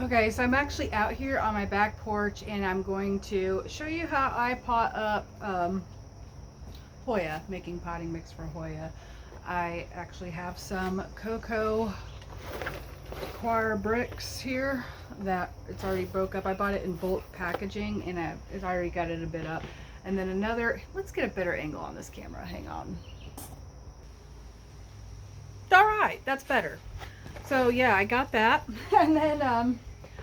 Okay, so I'm actually out here on my back porch and I'm going to show you how I pot up Hoya, making potting mix for Hoya. I actually have some cocoa coir bricks here that it's already broke up. I bought it in bulk packaging and it's already got it a bit up. And then another, let's get a better angle on this camera, hang on. All right, that's better. So yeah, I got that. And then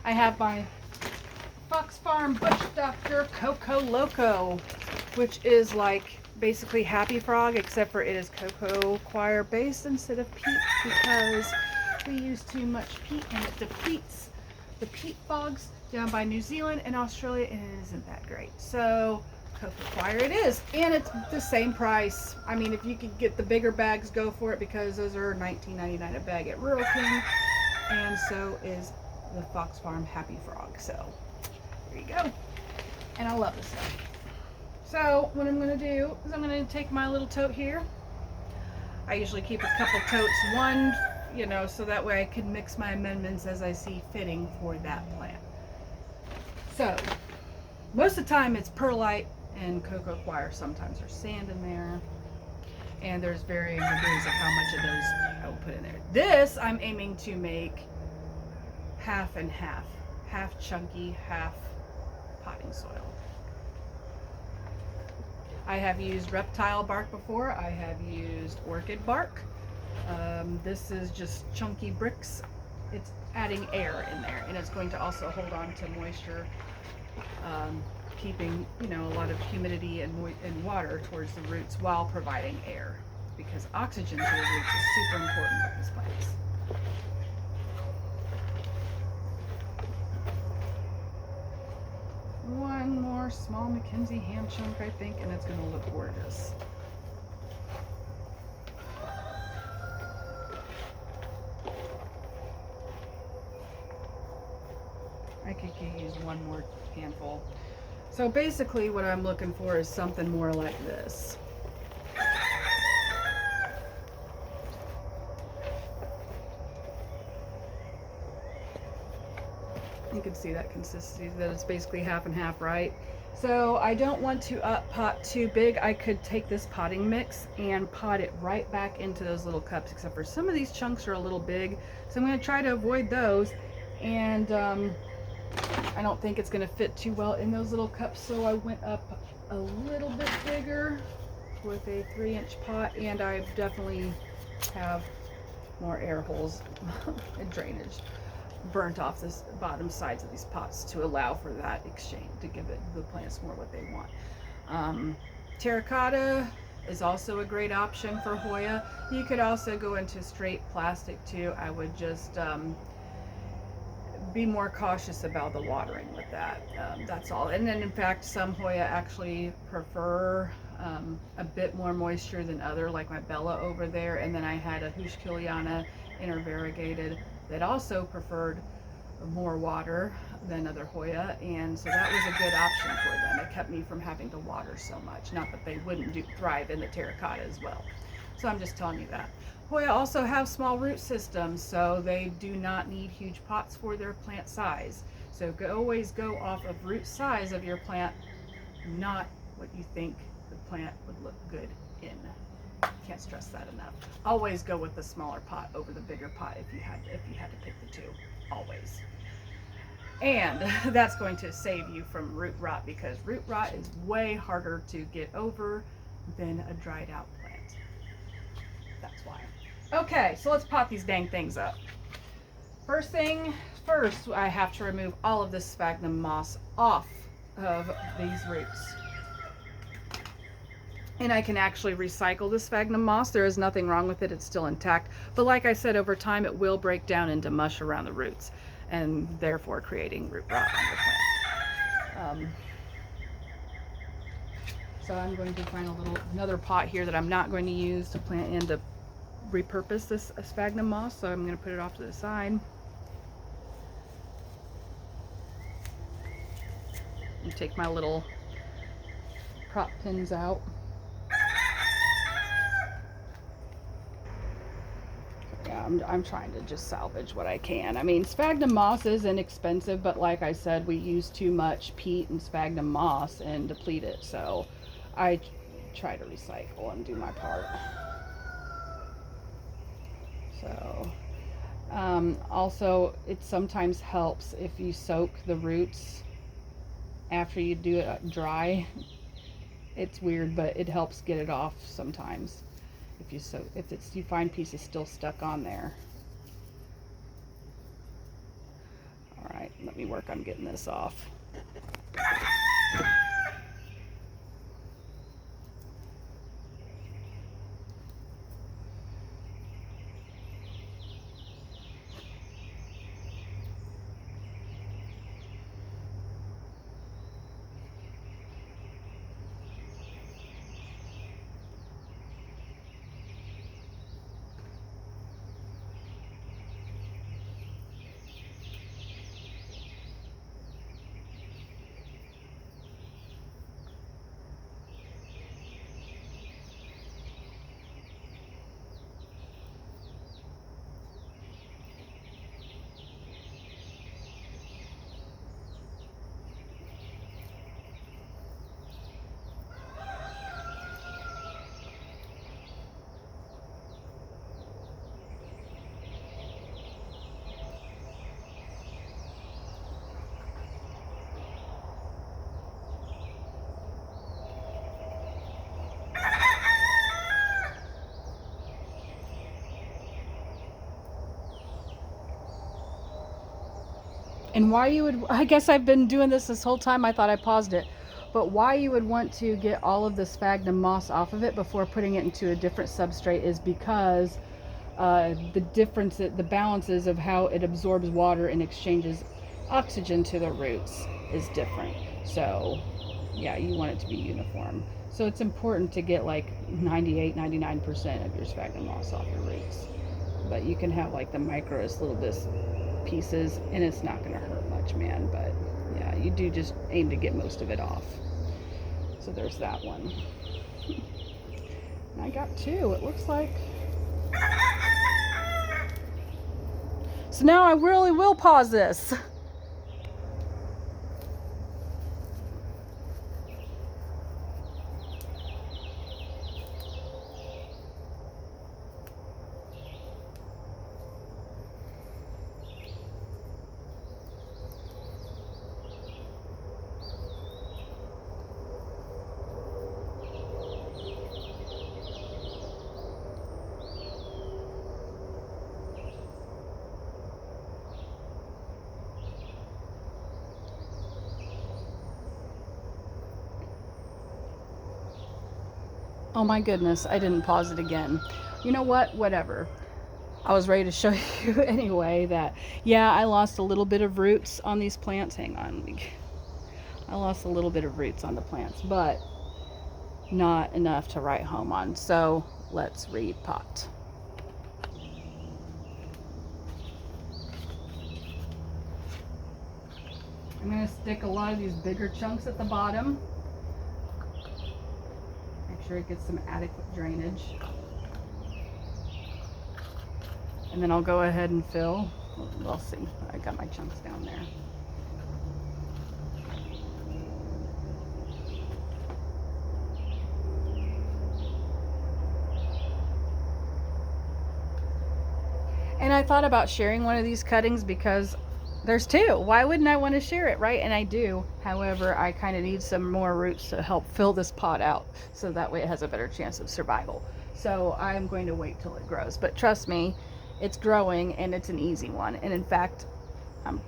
I have my Fox Farm Bush Doctor Cocoa Loco, which is like basically Happy Frog, except for it is cocoa coir based instead of peat, because we use too much peat and it depletes the peat bogs down by New Zealand and Australia, and it isn't that great. So cocoa coir it is, and it's the same price. I mean, if you could get the bigger bags, go for it, because those are $19.99 a bag at Rural King, and so is the Fox Farm Happy Frog. So there you go. And I love this stuff. So what I'm going to do is I'm going to take my little tote here. I usually keep a couple totes, one, you know, so that way I can mix my amendments as I see fitting for that plant. So most of the time it's perlite and cocoa coir. Sometimes there's sand in there, and there's varying degrees of how much of those I will put in there. This I'm aiming to make half and half, half chunky, half potting soil. I have used reptile bark before. I have used orchid bark. This is just chunky bricks. It's adding air in there, and it's going to also hold on to moisture, keeping, you know, a lot of humidity and water towards the roots while providing air, because oxygen to the roots is super important with these plants. One more small Mackenzie hand chunk, I think, and it's going to look gorgeous. I could use one more handful. So basically what I'm looking for is something more like this. You can see that consistency, that it's basically half and half, right? So I don't want to pot too big. I could take this potting mix and pot it right back into those little cups, except for some of these chunks are a little big. So I'm going to try to avoid those. And I don't think it's going to fit too well in those little cups. So I went up a little bit bigger with a 3-inch pot, and I definitely have more air holes and drainage burnt off this bottom sides of these pots to allow for that exchange, to give it the plants more what they want. Terracotta is also a great option for Hoya. You could also go into straight plastic too. I would just be more cautious about the watering with that. That's all. And then in fact, some Hoya actually prefer a bit more moisture than other, like my Bella over there. And then I had a Hushkiliana intervariegated that also preferred more water than other Hoya, and so that was a good option for them. It kept me from having to water so much. Not that they wouldn't thrive in the terracotta as well. So I'm just telling you that. Hoya also have small root systems, so they do not need huge pots for their plant size. So always go off of root size of your plant, not what you think the plant would look good in. Can't stress that enough. Always go with the smaller pot over the bigger pot if you had to pick the two. Always. And that's going to save you from root rot, because root rot is way harder to get over than a dried out plant. That's why. Okay, so let's pot these dang things up. First thing first, I have to remove all of this sphagnum moss off of these roots. And I can actually recycle the sphagnum moss. There is nothing wrong with it. It's still intact. But like I said, over time it will break down into mush around the roots, and therefore creating root rot on the plant. So I'm going to find another pot here that I'm not going to use to plant in to repurpose this sphagnum moss. So I'm going to put it off to the side. And take my little prop pins out. Yeah. yeah, I'm trying to just salvage what I can. I mean, sphagnum moss is inexpensive, but like I said, we use too much peat and sphagnum moss and deplete it. So I try to recycle and do my part. So also, it sometimes helps if you soak the roots after you do it dry. It's weird, but it helps get it off sometimes. If you find pieces still stuck on there. All right, let me work on getting this off. And why you would, I guess I've been doing this whole time, I thought I paused it, but why you would want to get all of the sphagnum moss off of it before putting it into a different substrate is because the balances of how it absorbs water and exchanges oxygen to the roots is different. So yeah, you want it to be uniform. So it's important to get like 98-99% of your sphagnum moss off your roots. But you can have like the microest little bit pieces and it's not going to hurt much, man. But yeah, you do just aim to get most of it off. So there's that one. And I got two, it looks like. So now I really will pause this. Oh my goodness, I didn't pause it again. You know what? Whatever. I was ready to show you anyway that, yeah, I lost a little bit of roots on these plants. Hang on. I lost a little bit of roots on the plants, but not enough to write home on. So let's repot. I'm going to stick a lot of these bigger chunks at the bottom. Make sure it gets some adequate drainage. And then I'll go ahead and fill. We'll see. I got my chunks down there. And I thought about sharing one of these cuttings because there's two. Why wouldn't I want to share it, right? And I do. However, I kind of need some more roots to help fill this pot out so that way it has a better chance of survival. So I'm going to wait till it grows. But trust me, it's growing and it's an easy one. And in fact, I'm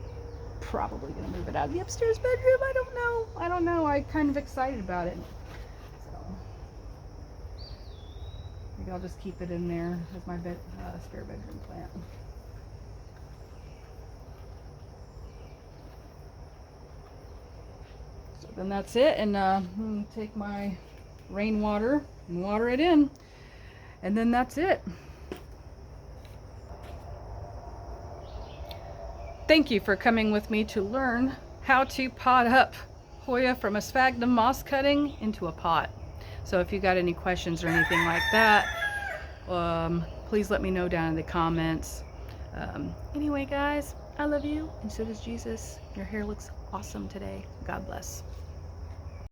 probably going to move it out of the upstairs bedroom. I don't know. I'm kind of excited about it. So maybe I'll just keep it in there as my spare bedroom plant. So then that's it. And I'm going to take my rainwater and water it in. And then that's it. Thank you for coming with me to learn how to pot up Hoya from a sphagnum moss cutting into a pot. So if you got any questions or anything like that, please please let me know down in the comments. Anyway, guys, I love you, and so does Jesus. Your hair looks awesome today. God bless.